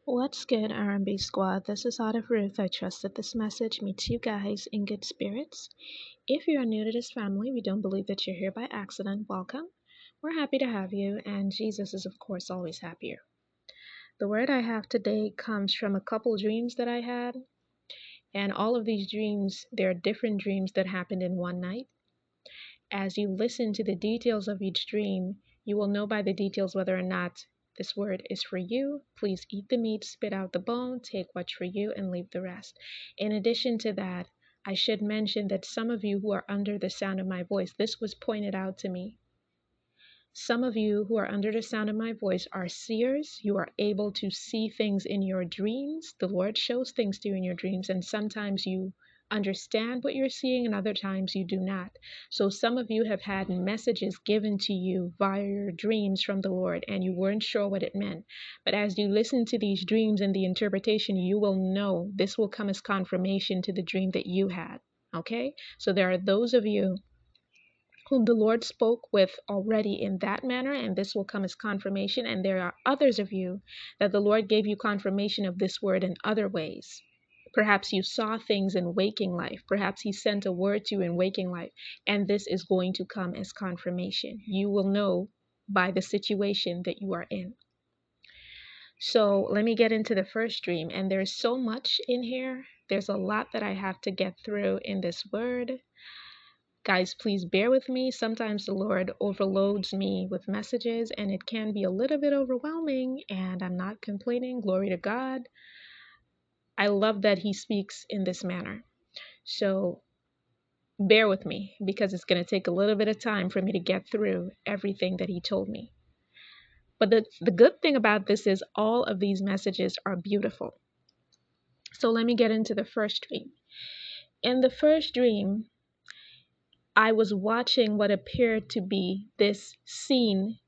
What's good, R&B squad? This is out of Ruth. I trust that this message meets you guys in good spirits. If you are new to this family, we don't believe that you're here by accident. Welcome. We're happy to have you, and Jesus is, of course, always happier. The word I have today comes from a couple dreams that I had, and all of these dreams, they're different dreams that happened in one night. As you listen to the details of each dream, you will know by the details whether or not this word is for you. Please eat the meat, spit out the bone, take what's for you, and leave the rest. In addition to that, I should mention that some of you who are under the sound of my voice, this was pointed out to me. Some of you who are under the sound of my voice are seers. You are able to see things in your dreams. The Lord shows things to you in your dreams, and sometimes you understand what you're seeing and other times you do not. So some of you have had messages given to you via your dreams from the Lord and you weren't sure what it meant. But as you listen to these dreams and the interpretation, you will know this will come as confirmation to the dream that you had. Okay? So there are those of you whom the Lord spoke with already in that manner, and this will come as confirmation. And there are others of you that the Lord gave you confirmation of this word in other ways. Perhaps you saw things in waking life. Perhaps He sent a word to you in waking life, and this is going to come as confirmation. You will know by the situation that you are in. So let me get into the first dream, and there's so much in here. There's a lot that I have to get through in this word. Guys, please bear with me. Sometimes the Lord overloads me with messages and it can be a little bit overwhelming, and I'm not complaining. Glory to God. I love that He speaks in this manner. So bear with me because it's going to take a little bit of time for me to get through everything that He told me. But the good thing about this is all of these messages are beautiful. So let me get into the first dream. In the first dream, I was watching what appeared to be this scene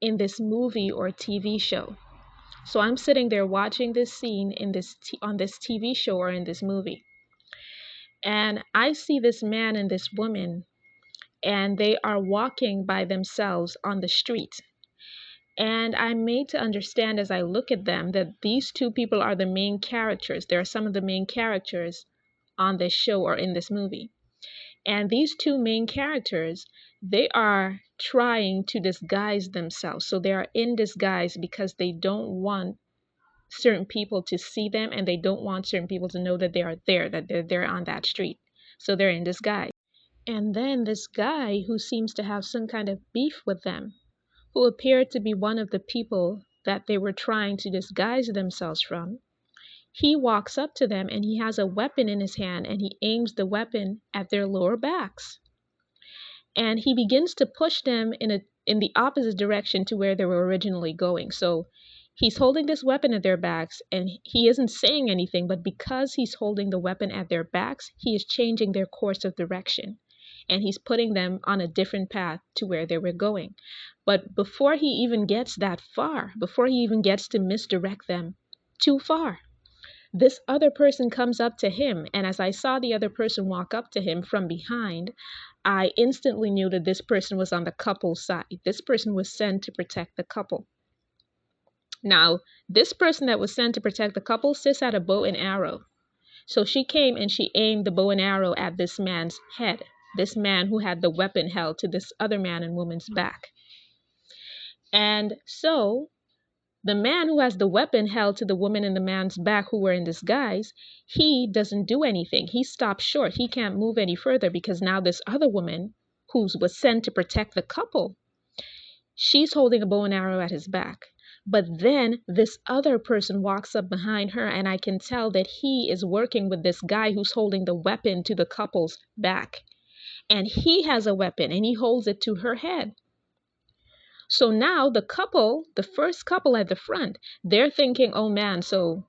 in this movie or TV show. So I'm sitting there watching this scene in on this TV show or in this movie. And I see this man and this woman, and they are walking by themselves on the street. And I'm made to understand as I look at them that these two people are the main characters. They are some of the main characters on this show or in this movie. And these two main characters, they are trying to disguise themselves. So they are in disguise because they don't want certain people to see them, and they don't want certain people to know that they are there, that they're there on that street. So they're in disguise. And then this guy who seems to have some kind of beef with them, who appeared to be one of the people that they were trying to disguise themselves from, he walks up to them and he has a weapon in his hand and he aims the weapon at their lower backs. And he begins to push them in the opposite direction to where they were originally going. So he's holding this weapon at their backs and he isn't saying anything, but because he's holding the weapon at their backs, he is changing their course of direction. And he's putting them on a different path to where they were going. But before he even gets that far, before he even gets to misdirect them too far, this other person comes up to him, and as I saw the other person walk up to him from behind, I instantly knew that this person was on the couple's side. This person was sent to protect the couple. Now, this person that was sent to protect the couple sits at a bow and arrow. So she came and she aimed the bow and arrow at this man's head, this man who had the weapon held to this other man and woman's back. And so the man who has the weapon held to the woman and the man's back who were in disguise, he doesn't do anything. He stops short. He can't move any further because now this other woman who was sent to protect the couple, she's holding a bow and arrow at his back. But then this other person walks up behind her, and I can tell that he is working with this guy who's holding the weapon to the couple's back. And he has a weapon and he holds it to her head. So now the couple, the first couple at the front, they're thinking, oh man, so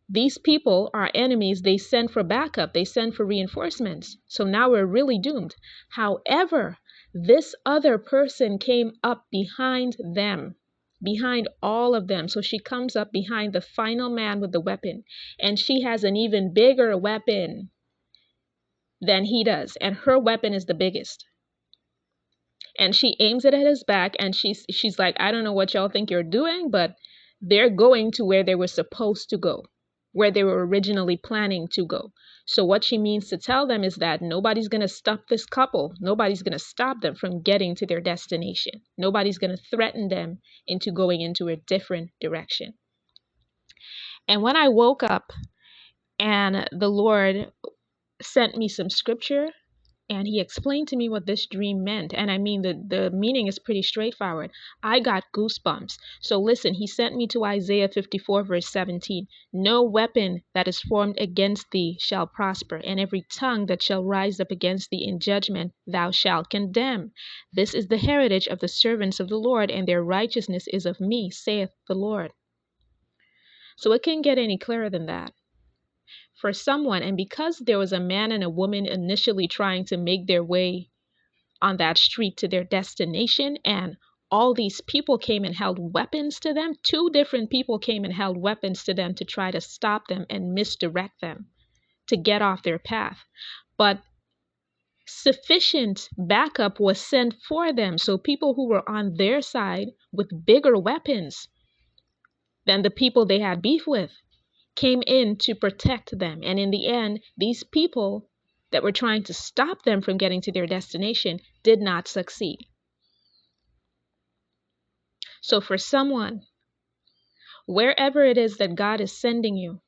these people are enemies. They send for backup. They send for reinforcements. So now we're really doomed. However, this other person came up behind them, behind all of them. So she comes up behind the final man with the weapon, and she has an even bigger weapon than he does. And her weapon is the biggest. And she aims it at his back, and she's like, I don't know what y'all think you're doing, but they're going to where they were supposed to go, where they were originally planning to go. So what she means to tell them is that nobody's going to stop this couple. Nobody's going to stop them from getting to their destination. Nobody's going to threaten them into going into a different direction. And when I woke up and the Lord sent me some scripture, and he explained to me what this dream meant. And I mean, the meaning is pretty straightforward. I got goosebumps. So listen, he sent me to Isaiah 54, verse 17. No weapon that is formed against thee shall prosper, and every tongue that shall rise up against thee in judgment thou shalt condemn. This is the heritage of the servants of the Lord, and their righteousness is of me, saith the Lord. So it can't get any clearer than that. For someone, and because there was a man and a woman initially trying to make their way on that street to their destination, and all these people came and held weapons to them. Two different people came and held weapons to them to try to stop them and misdirect them to get off their path. But sufficient backup was sent for them. So people who were on their side with bigger weapons than the people they had beef with came in to protect them. And in the end, these people that were trying to stop them from getting to their destination did not succeed. So for someone, wherever it is that God is sending you,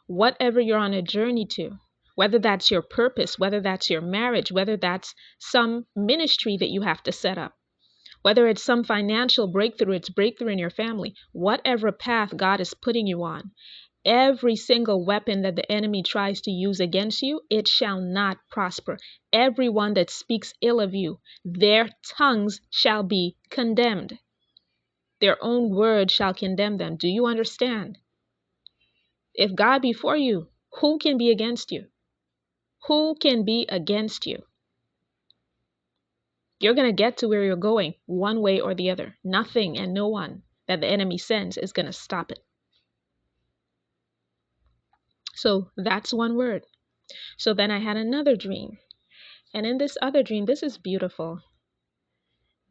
whatever you're on a journey to, whether that's your purpose, whether that's your marriage, whether that's some ministry that you have to set up, whether it's some financial breakthrough, it's breakthrough in your family, whatever path God is putting you on, every single weapon that the enemy tries to use against you, it shall not prosper. Everyone that speaks ill of you, their tongues shall be condemned. Their own word shall condemn them. Do you understand? If God be for you, who can be against you? Who can be against you? You're going to get to where you're going one way or the other. Nothing and no one that the enemy sends is going to stop it. So that's one word. So then I had another dream. And in this other dream, this is beautiful.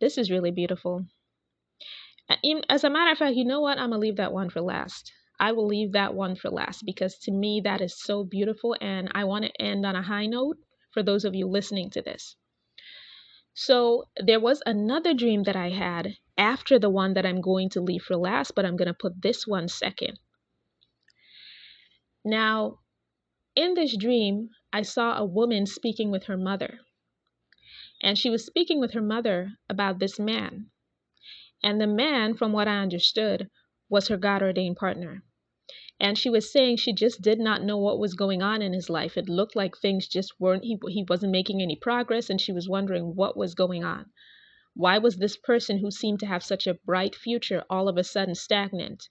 This is really beautiful. As a matter of fact, you know what? I'm going to leave that one for last. I will leave that one for last because to me, that is so beautiful. And I want to end on a high note for those of you listening to this. So there was another dream that I had after the one that I'm going to leave for last, but I'm going to put this one second. Now, in this dream, I saw a woman speaking with her mother. And she was speaking with her mother about this man. And the man, from what I understood, was her God-ordained partner. And she was saying she just did not know what was going on in his life. It looked like things just weren't, he wasn't making any progress, and she was wondering what was going on. Why was this person who seemed to have such a bright future all of a sudden stagnant?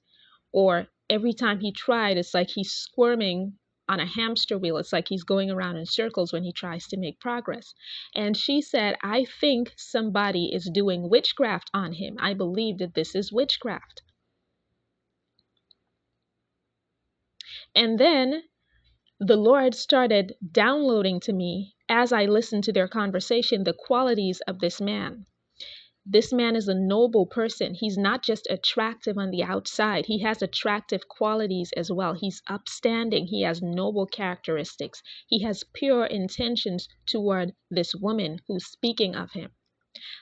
Or every time he tried, it's like he's squirming on a hamster wheel. It's like he's going around in circles when he tries to make progress. And she said, I think somebody is doing witchcraft on him. I believe that this is witchcraft. And then the Lord started downloading to me, as I listened to their conversation, the qualities of this man. This man is a noble person. He's not just attractive on the outside. He has attractive qualities as well. He's upstanding. He has noble characteristics. He has pure intentions toward this woman who's speaking of him.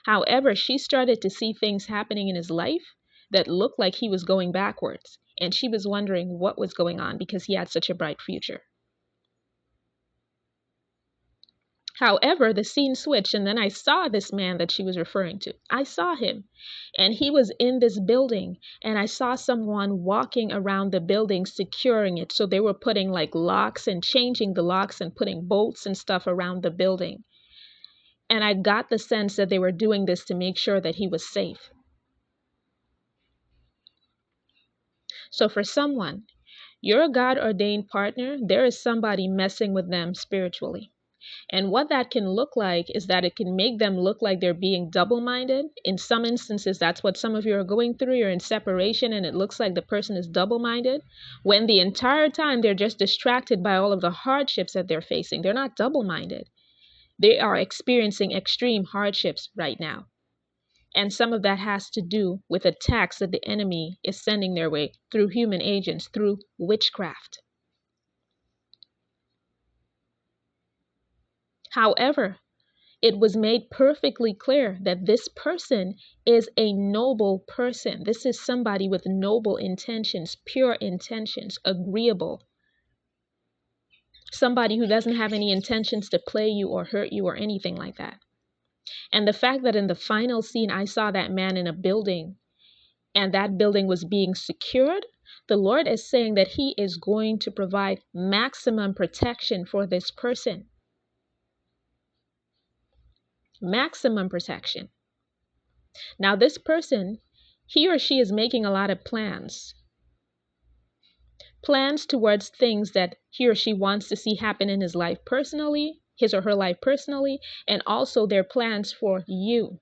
However, she started to see things happening in his life that looked like he was going backwards. And she was wondering what was going on because he had such a bright future. However, the scene switched, and then I saw this man that she was referring to. I saw him, and he was in this building, and I saw someone walking around the building securing it. So they were putting like locks and changing the locks and putting bolts and stuff around the building. And I got the sense that they were doing this to make sure that he was safe. So for someone, your God-ordained partner, there is somebody messing with them spiritually. And what that can look like is that it can make them look like they're being double-minded. In some instances, that's what some of you are going through. You're in separation and it looks like the person is double-minded, when the entire time they're just distracted by all of the hardships that they're facing. They're not double-minded. They are experiencing extreme hardships right now. And some of that has to do with attacks that the enemy is sending their way through human agents, through witchcraft. However, it was made perfectly clear that this person is a noble person. This is somebody with noble intentions, pure intentions, agreeable. Somebody who doesn't have any intentions to play you or hurt you or anything like that. And the fact that in the final scene, I saw that man in a building and that building was being secured, the Lord is saying that He is going to provide maximum protection for this person. Maximum protection. Now, this person, he or she is making a lot of plans towards things that he or she wants to see happen in his life personally, his or her life personally, and also their plans for you,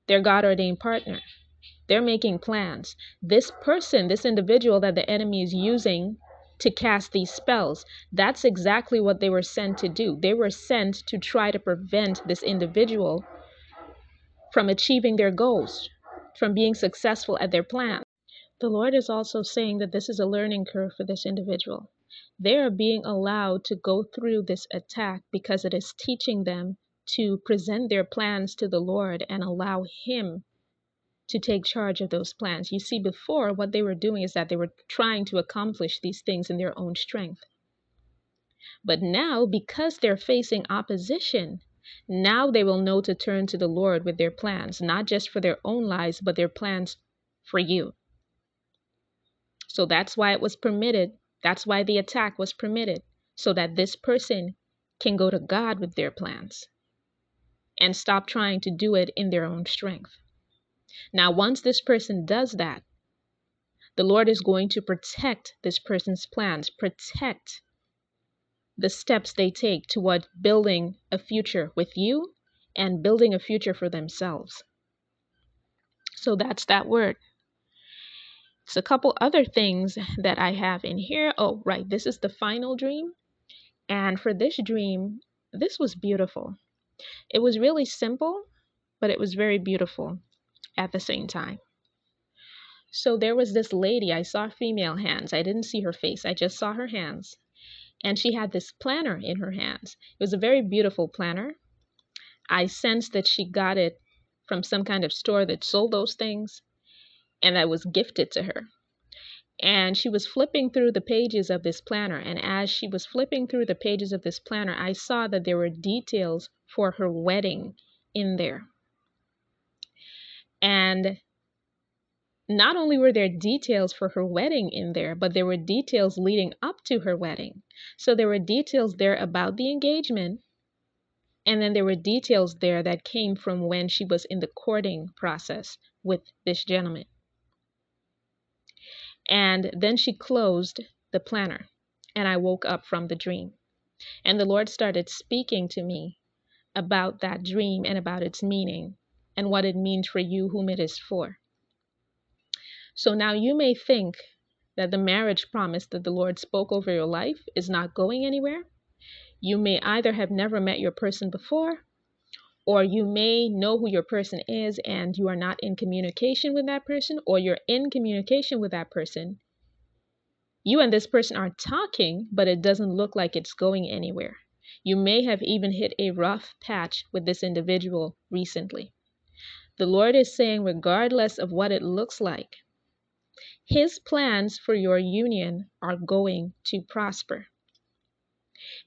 their God-ordained partner. They're making plans. This person, this individual that the enemy is using to cast these spells, that's exactly what they were sent to do. They were sent to try to prevent this individual from achieving their goals, from being successful at their plan. The Lord is also saying that this is a learning curve for this individual. They are being allowed to go through this attack because it is teaching them to present their plans to the Lord and allow Him to take charge of those plans. You see, before, what they were doing is that they were trying to accomplish these things in their own strength. But now, because they're facing opposition, now they will know to turn to the Lord with their plans, not just for their own lives, but their plans for you. So that's why it was permitted. That's why the attack was permitted, so that this person can go to God with their plans and stop trying to do it in their own strength. Now, once this person does that, the Lord is going to protect this person's plans, protect the steps they take toward building a future with you and building a future for themselves. So that's that word. It's a couple other things that I have in here. Oh, right. This is the final dream. And for this dream, this was beautiful. It was really simple, but it was very beautiful at the same time. So there was this lady. I saw female hands. I didn't see her face. I just saw her hands. And she had this planner in her hands. It was a very beautiful planner. I sensed that she got it from some kind of store that sold those things, and that was gifted to her. And she was flipping through the pages of this planner. And as she was flipping through the pages of this planner, I saw that there were details for her wedding in there. And not only were there details for her wedding in there, but there were details leading up to her wedding. So there were details there about the engagement. And then there were details there that came from when she was in the courting process with this gentleman. And then she closed the planner, and I woke up from the dream. And the Lord started speaking to me about that dream and about its meaning and what it means for you, whom it is for. So now you may think that the marriage promise that the Lord spoke over your life is not going anywhere. You may either have never met your person before, or you may know who your person is and you are not in communication with that person, or you're in communication with that person. You and this person are talking, but it doesn't look like it's going anywhere. You may have even hit a rough patch with this individual recently. The Lord is saying, regardless of what it looks like, His plans for your union are going to prosper.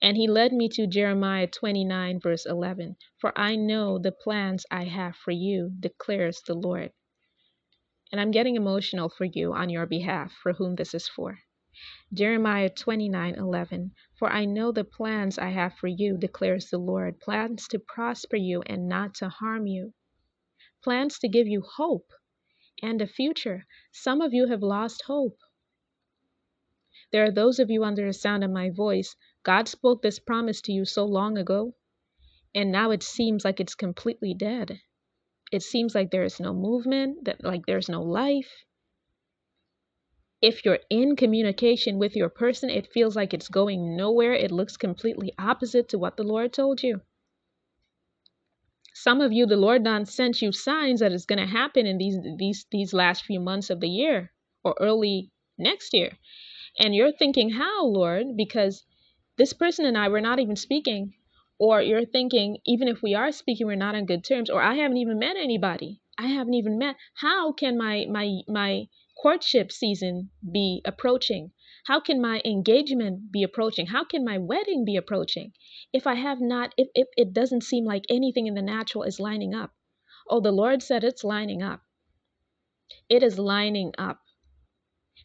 And He led me to Jeremiah 29, verse 11. For I know the plans I have for you, declares the Lord. And I'm getting emotional for you on your behalf, for whom this is for. Jeremiah 29:11. For I know the plans I have for you, declares the Lord, plans to prosper you and not to harm you, plans to give you hope and a future. Some of you have lost hope. There are those of you under the sound of my voice. God spoke this promise to you so long ago, and now it seems like it's completely dead. It seems like there is no movement, that like there's no life. If you're in communication with your person, it feels like it's going nowhere. It looks completely opposite to what the Lord told you. Some of you, the Lord done sent you signs that it's going to happen in these last few months of the year or early next year. And you're thinking, how, Lord? Because this person and I, we're not even speaking. Or you're thinking, even if we are speaking, we're not on good terms. Or I haven't even met anybody. I haven't even met. How can my courtship season be approaching? How can my engagement be approaching? How can my wedding be approaching? If I have not, if it doesn't seem like anything in the natural is lining up. Oh, the Lord said it's lining up. It is lining up.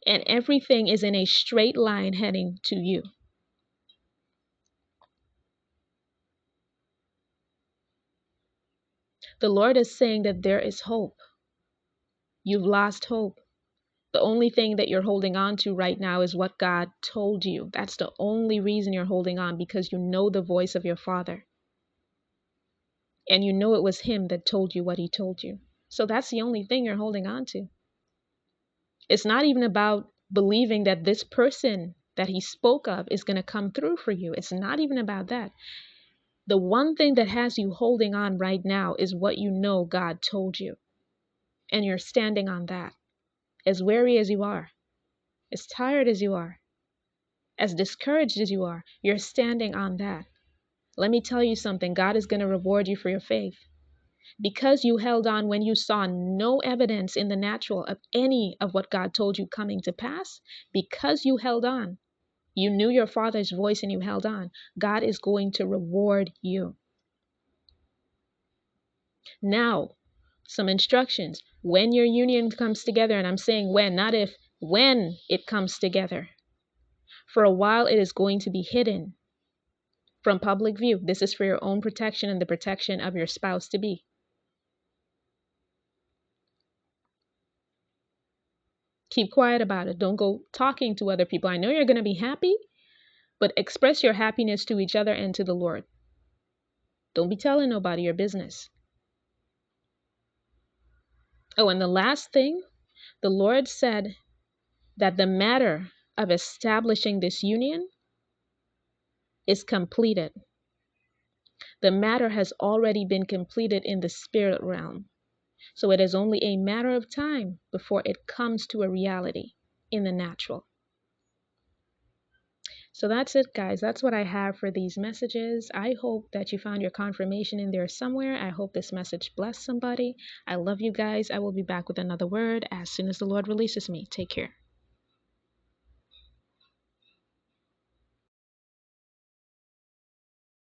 And everything is in a straight line heading to you. The Lord is saying that there is hope. You've lost hope. The only thing that you're holding on to right now is what God told you. That's the only reason you're holding on, because you know the voice of your Father. And you know it was Him that told you what He told you. So that's the only thing you're holding on to. It's not even about believing that this person that He spoke of is going to come through for you. It's not even about that. The one thing that has you holding on right now is what you know God told you. And you're standing on that. As weary as you are, as tired as you are, as discouraged as you are, you're standing on that. Let me tell you something. God is going to reward you for your faith. Because you held on when you saw no evidence in the natural of any of what God told you coming to pass, because you held on, you knew your Father's voice and you held on, God is going to reward you. Now, some instructions. When your union comes together, and I'm saying when, not if, when it comes together, for a while it is going to be hidden from public view. This is for your own protection and the protection of your spouse to be. Keep quiet about it. Don't go talking to other people. I know you're going to be happy, but express your happiness to each other and to the Lord. Don't be telling nobody your business. Oh, and the last thing, the Lord said that the matter of establishing this union is completed. The matter has already been completed in the spirit realm. So it is only a matter of time before it comes to a reality in the natural. So that's it, guys. That's what I have for these messages. I hope that you found your confirmation in there somewhere. I hope this message blessed somebody. I love you guys. I will be back with another word as soon as the Lord releases me. Take care.